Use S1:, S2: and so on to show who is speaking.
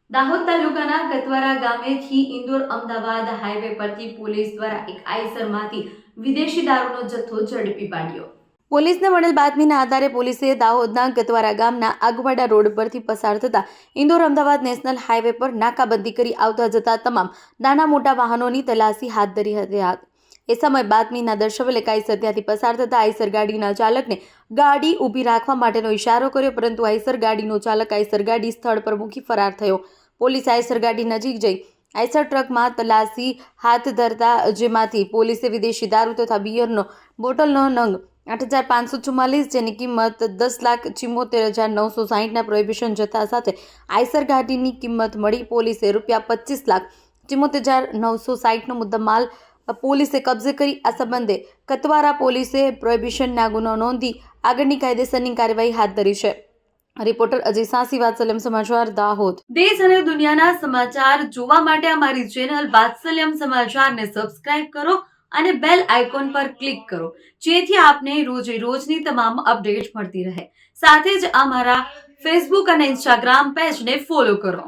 S1: દાહોદ તાલુકાના ગતવારા ગામેથી ઇન્દોર અમદાવાદ હાઈવે પરથી પોલીસ દ્વારા એક આઈસરમાંથી વિદેશી દારૂનો જથ્થો ઝડપી પાડ્યો। પોલીસને મળેલ બાતમીના આધારે પોલીસે દાહોદના ગતવારા ગામના આગવાડા રોડ પરથી પસાર થતા ઇન્દોર અમદાવાદ નેશનલ હાઈવે પર નાકાબંધી કરી આવતા જતા તમામ નાના મોટા વાહનોની તલાશી હાથ ધરી હતી। એ સમય બાતમીના દર્શાવેલ એક આઈસર ત્યાંથી પસાર થતા આઈસર ગાડીના ચાલકને ગાડી ઊભી રાખવા માટેનો ઇશારો કર્યો, પરંતુ આઈસર ગાડીનો ચાલક આઈસર ગાડી સ્થળ પર મૂકી ફરાર થયો। પોલીસે આઈસર ગાડી નજીક જઈ આઈસર ટ્રકમાં તલાશી હાથ ધરતા જેમાંથી પોલીસે વિદેશી દારૂ તથા બિયરનો બોટલનો નંગ 8,544 જેની કિંમત 10,74,960ના પ્રોહિબિશન જથ્થા સાથે આઈસર ગાડીની કિંમત મળી પોલીસે ₹25,74,960નો મુદ્દામાલ પોલીસે કબજે કરી આ સંબંધે કતવારા પોલીસે પ્રોહિબિશનના ગુનો નોંધી આગળની કાયદેસરની કાર્યવાહી હાથ ધરી છે। રિપોર્ટર અજય સાંસી, વાત્સલ્યમ સમાચાર, દાહોદ। દેશ અને દુનિયાના સમાચાર જોવા માટે અમારી ચેનલ વાત્સલ્યમ સમાચારને સબસ્ક્રાઇબ કરો અને બેલ આઇકોન પર ક્લિક કરો, જેથી આપને રોજે રોજની તમામ અપડેટ મળતી રહે। સાથે જ અમારા ફેસબુક અને ઇન્સ્ટાગ્રામ પેજને ફોલો કરો।